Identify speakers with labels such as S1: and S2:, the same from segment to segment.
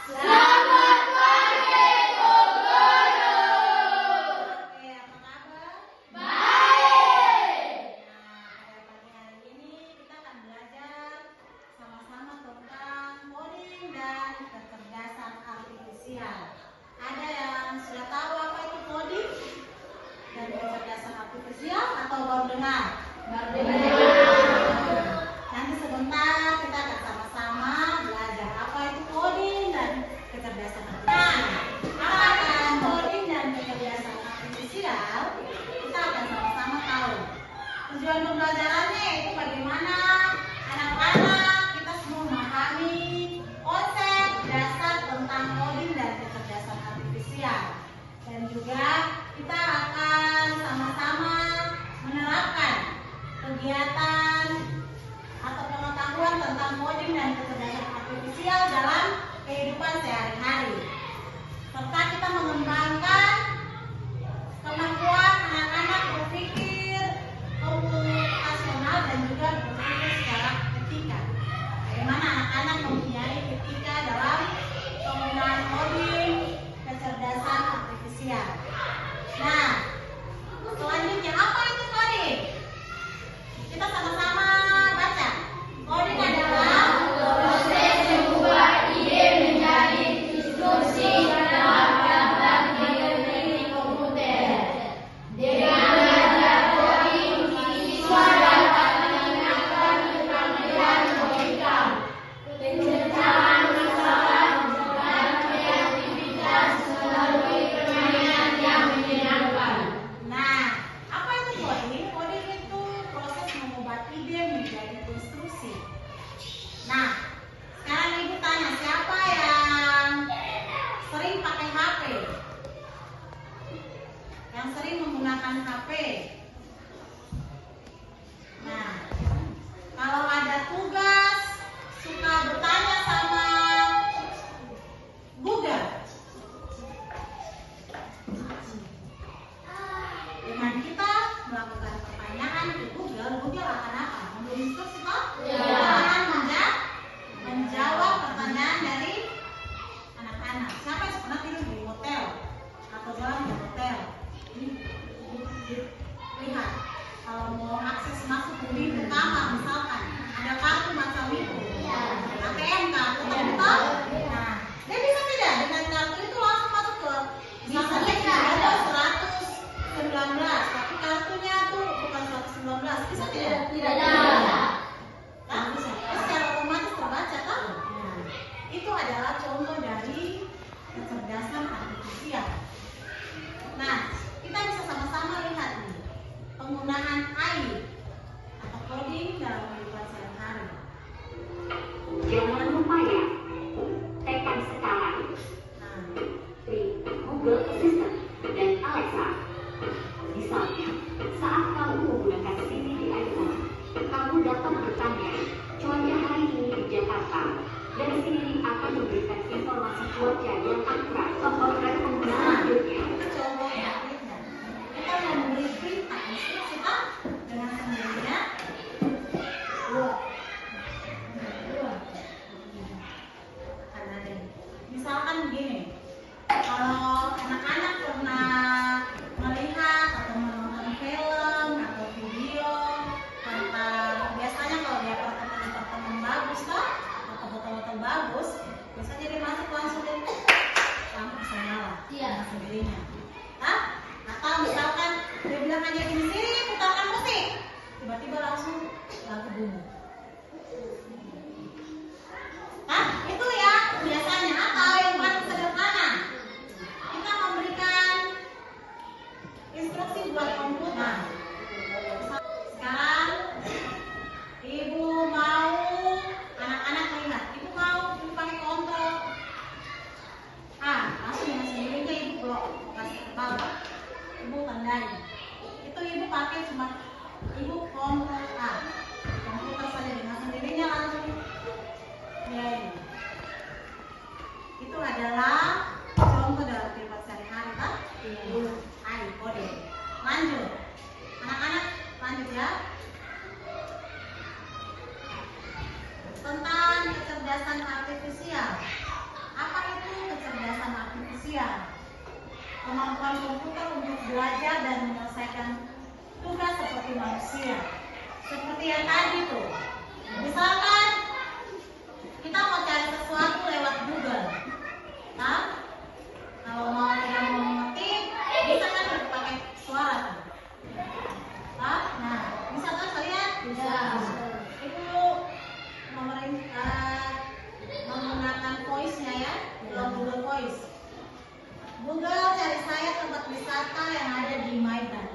S1: Selamat pagi, Bu Guru.
S2: Oke, apa kabar?
S1: Baik.
S2: Pada pagi hari ini kita akan belajar sama-sama tentang coding dan kecerdasan artifisial. Ada yang sudah tahu apa itu coding dan kecerdasan artifisial atau baru dengar?
S1: Baru dengar.
S2: Nanti sebentar kita akan sama-sama belajar apa itu coding dan kecerdasan artifisial. Apa kan coding dan kecerdasan artifisial? Kita akan sama-sama tahu. Tujuan pembelajarannya itu bagaimana anak-anak kita semua memahami konsep dasar tentang coding dan kecerdasan artifisial. Dan juga kita akan sama-sama menerapkan kegiatan atau pengetahuan tentang coding dan kecerdasan artifisial dalam kehidupan sehari-hari. Serta kita mengembangkan kemampuan anak-anak berpikir komputasional dan juga berpikir secara etika. Bagaimana anak-anak mempunyai etika dalam penggunaan coding kecerdasan artifisial. Nah, selanjutnya apa itu coding? Kita sama-sama baca. Coding adalah
S1: Proses mengubah ide menjadi instruksi dalam daftar teknik komputer. Dengan belajar coding, siswa dapat meningkatkan keterampilan logika, pencernaan masalah, dan kreativitas melalui permainan yang menyenangkan.
S2: Nah, apa itu coding? Coding itu proses mengubah ide menjadi instruksi. Nah, sekarang ibu tanya, siapa yang sering pakai HP? Yang sering menggunakan HP? Nah, kalau ada tugas, suka bertanya sama Google. Dengan kita melakukan pertanyaan ke Google, Google akan apa? Memberi instruksi toh?
S1: Ya.
S2: Google akan menjawab pertanyaan dari anak-anak. Siapa yang pernah tidur di hotel atau jalan di hotel? Lihat, kalau mau akses masuk ke pintu kamar misalkan, ada kartu macam itu, ATM kartu terbuka. Nah, dia bisa tidak dengan kartu itu langsung masuk ke misalnya ada 119, tapi kartunya tuh bukan 119, bisa tidak?
S1: Tidak.
S2: Nah, bisa. Secara otomatis terbaca kan? Nah, itu adalah contoh dari kecerdasan artifisial. Nah, kita bisa sama-sama lihat nih penggunaan AI atau coding dalam kehidupan sehari-hari.
S3: Jangan lupa ya, tekan sekarang
S2: Nah,
S3: di Google Assistant dan Alexa. Misalnya, saat kamu menggunakan Siri di iPhone, kamu dapat bertanya, cuaca hari ini di Jakarta, dan Siri akan memberikan informasi cuaca yang akurat. Contohkan penggunaan selanjutnya.
S2: contoh praktiknya. Kita mau memberi perintah instruksi kan dengan sendirinya. Akan ada. Misalkan begini, kalau anak-anak pernah melihat atau menonton film atau video tentang, biasanya kalau dia pertemuan bagus toh atau foto-foto bagus, biasanya dia masuk langsung dia lampu bisa nyala dengan sendirinya. Hah? Atau misalkan dia bilang aja gini, Siri putarkan musik, tiba-tiba langsung lagu bunyi. Hah? Itu ya biasanya. Atau yang paling sederhana, kita memberikan instruksi buat komputer. Sekarang ibu mau anak-anak melihat, ibu mau pakai kontrol A, langsung dengan sendirinya ibu blok kasih ke bawah, ibu tandai. Itu ibu pakai cuma ibu kontrol A, komputer saja dengan sendirinya langsung play. Itu adalah contoh dalam kehidupan sehari-hari kan? AI coding. Lanjut, anak-anak lanjut ya. Tentang kecerdasan artifisial. Apa itu kemampuan komputer untuk belajar dan menyelesaikan tugas seperti manusia. Seperti yang tadi tuh, misalkan kita mau cari sesuatu lewat Google, nah, kalau kita mau mengetik, bisa kan pakai suara tuh. Nah, bisa kan kalian?
S1: Bisa.
S2: Itu menggunakan voice-nya ya, Google Voice. Google cari saya tempat wisata yang ada di Maidan.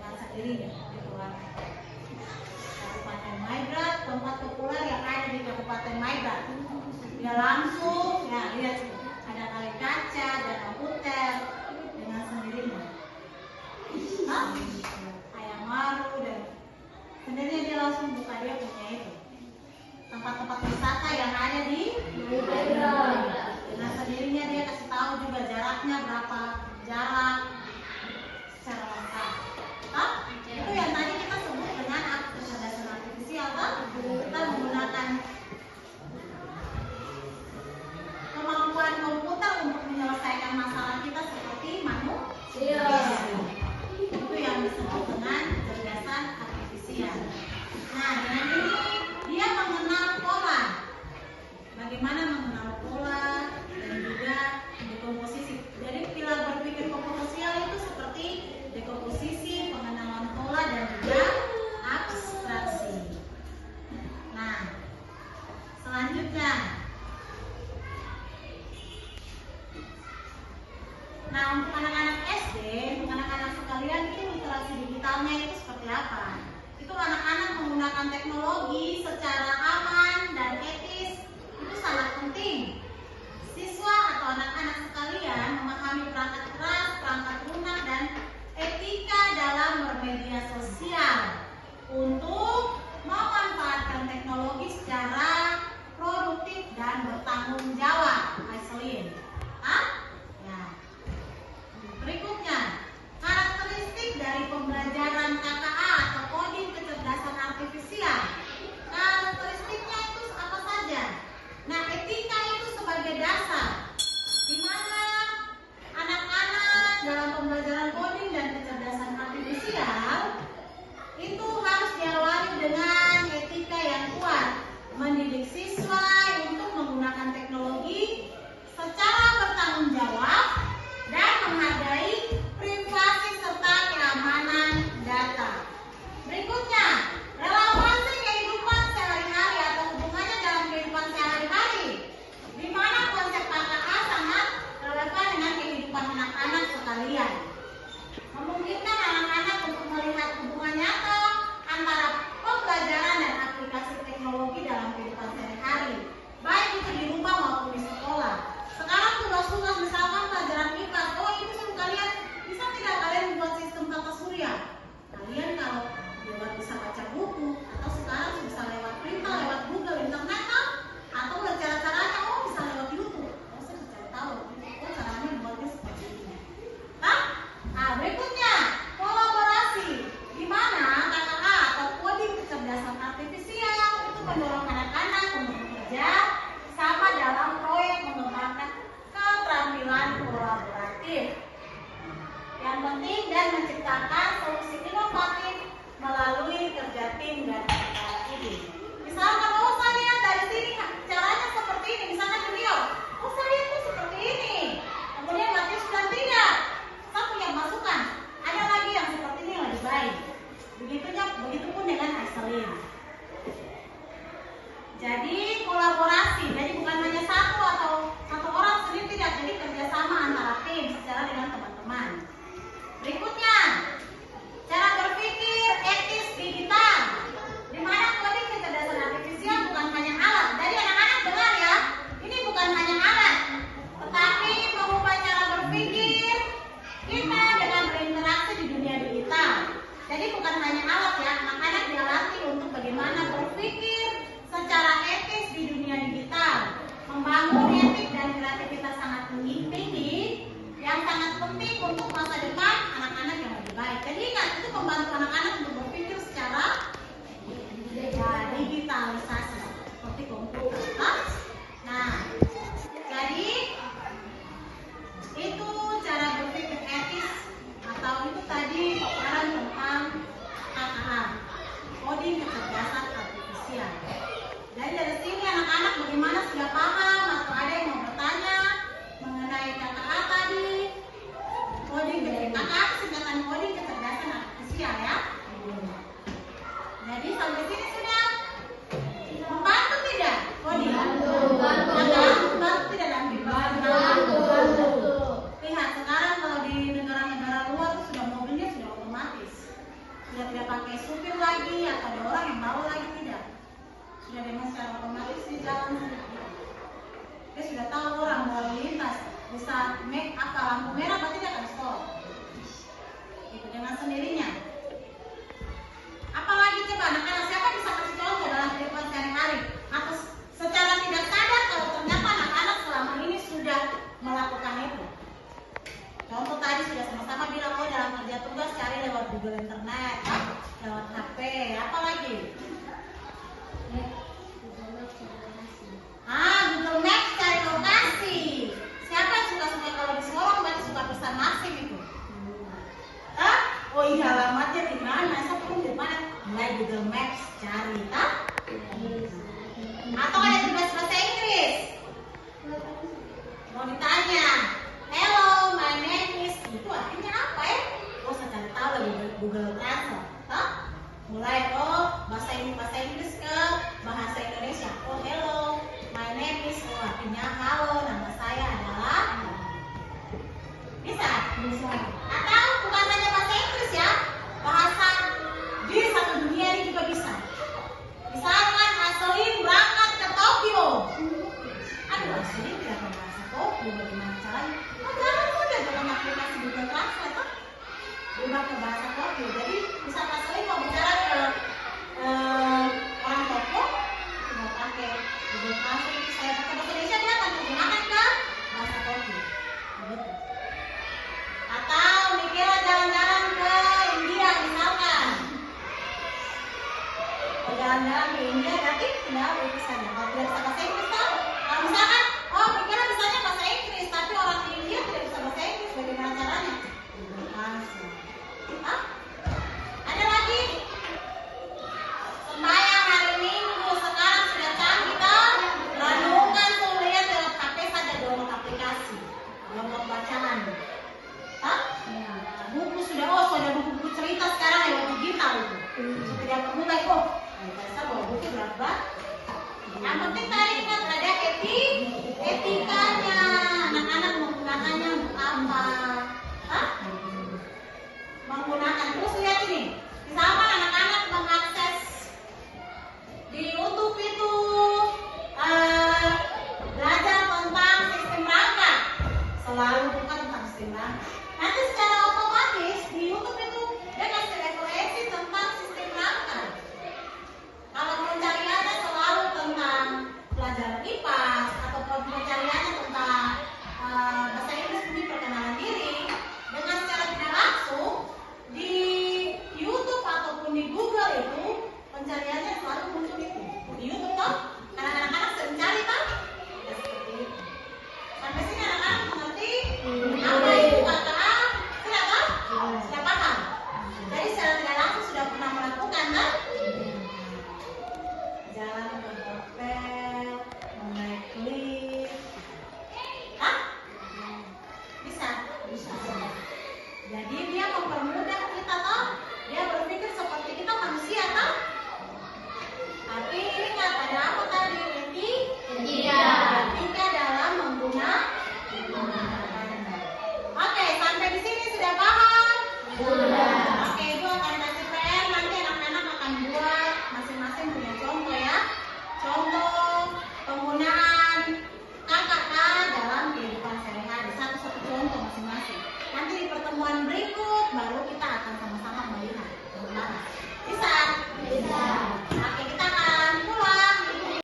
S2: Bahasa dirinya, gitu kan. Kabupaten Maidan, tempat populer yang ada di Kabupaten Maidan. Dia langsung, ya lihat sih, ada kali kaca, ada komputer dengan sendirinya. Ayam maru dan sendirinya dia langsung buka, dia punya itu tempat-tempat wisata yang ada di Maidan. Nah sendirinya dia kasih tahu juga jaraknya berapa jarak secara lengkap. Itu yang tadi kita sebut dengan kecerdasan artifisial kan? Kita menggunakan kemampuan komputer untuk menyelesaikan masalah kita seperti manusia. Itu yang disebut dengan kecerdasan artifisial. Nah dengan ini dia mengenal pola. Bagaimana mengenal pola dan juga dekomposisi. Jadi pilar berpikir komposisial itu seperti dekomposisi, pengenalan pola dan juga abstraksi. Nah, selanjutnya. Nah, untuk anak-anak SD, untuk anak-anak sekalian itu literasi digitalnya itu seperti apa? Itu anak-anak menggunakan teknologi secara aman dan etis. Itu sangat penting. Siswa atau anak-anak sekalian memahami perangkat keras, perangkat lunak, dan etika dalam bermedia sosial untuk memanfaatkan teknologi secara produktif dan bertanggung jawab. Aiselin. Nah. Berikutnya, karakteristik dari pembelajaran KKA atau coding kecerdasan artifisial. Karakteristiknya itu apa saja? Nah, etika itu sebagai dasar, di mana anak-anak dalam pembelajaran coding dan kecerdasan artifisial itu harus diawali dengan etika yang kuat, mendidik siswa untuk menggunakan teknologi secara bertanggung jawab dan menghargai privasi serta keamanan data. Berikutnya, relevansi kehidupan sehari-hari atau hubungannya dalam kehidupan sehari-hari, di mana konsep KKA sangat relevan dengan kehidupan anak-anak sekalian. Memungkinkan anak-anak untuk melihat hubungan nyata antara pembelajaran dan aplikasi teknologi dalam kehidupan sehari-hari, baik itu di rumah maupun di sekolah. Sekarang tugas-tugas misalkan pelajaran IPA, itu suruh kalian bisa tidak kalian buat sistem tata surya. Kalian kalau bisa baca buku atau sekarang bisa lewat printer, lewat Google, internet kan? Atau cara-caranya bisa lewat YouTube. Saya bisa tahu, caranya buatnya seperti ini. Berikutnya kolaborasi, di mana KKA atau coding kecerdasan artifisial itu mendorong anak-anak untuk bekerja sama dalam proyek mengembangkan keterampilan kolaboratif yang penting dan menciptakan solusi inovatif melalui kerja tim dan ide. Misalkan, saya lihat dari sini caranya seperti ini, misalkan beliau, saya lihat tuh seperti ini. Kemudian Matius bilang tidak, saya punya masukan, ada lagi yang seperti ini yang lebih baik. Begitupun dengan Aiselin. Jadi kolaborasi, jadi bukan hanya satu orang sendiri, tidak, jadi kerjasama antara tim secara dengan teman-teman. Berikutnya, cara berpikir etis digital, di mana coding kecerdasan artifisial bukan hanya alat. Jadi anak-anak dengar ya, ini bukan hanya alat, tetapi mengubah cara berpikir kita dengan berinteraksi di dunia digital. Jadi bukan hanya alat ya, anak-anak dilatih untuk bagaimana berpikir secara etis di dunia digital, membangun etik dan kreativitas sangat tinggi, yang sangat penting untuk masa depan anak-anak yang lebih baik. Jadi ingat, itu membantu anak-anak untuk berpikir secara digitalisasi seperti komputer. Nah, jadi artinya halo, nama saya adalah. Bisa?
S1: Bisa.
S2: Atau bukan hanya bahasa Inggris ya, bahasa di satu dunia ini juga bisa. Misalkan Aselin berangkat ke Tokyo. Aduh, Aselin tidak tahu bahasa Tokyo, bagaimana caranya? Jangan saja dalam aplikasi Google Translate, ubah ke bahasa Tokyo. Jadi bisa Aselin mau bicara ke orang Tokyo, mau pakai Google Translate. Saya pakai bahasa Indonesia, dia akan menggunakan ke bahasa Tokyo. Begitu. Atau Mikela jalan-jalan ke India misalkan. Kalau jalan-jalan ke India berarti tidak itu saja. Kalau tidak bisa bahasa Inggris kan? Kalau misalkan, oh Mikela bisanya bahasa Inggris, tapi orang di India tidak bisa bahasa Inggris, bagaimana caranya? Hah? Ada lagi? Sembahyang hari Minggu sekarang sudah canggih toh? Renungan tuh lihat dalam HP saja download aplikasi, download bacaan. Hah? Buku sudah, sudah buku-buku cerita sekarang lewat digital itu. Tidak perlu lagi, saya bawa buku berapa? Yang penting tadi ingat ada etikanya. Anak-anak menggunakannya untuk apa? Hah? Menggunakan, terus lihat ini. Misalkan anak-anak mengakses di YouTube itu belajar tentang sistem rangka. Selalu bukan tentang sistem rangka. Nanti secara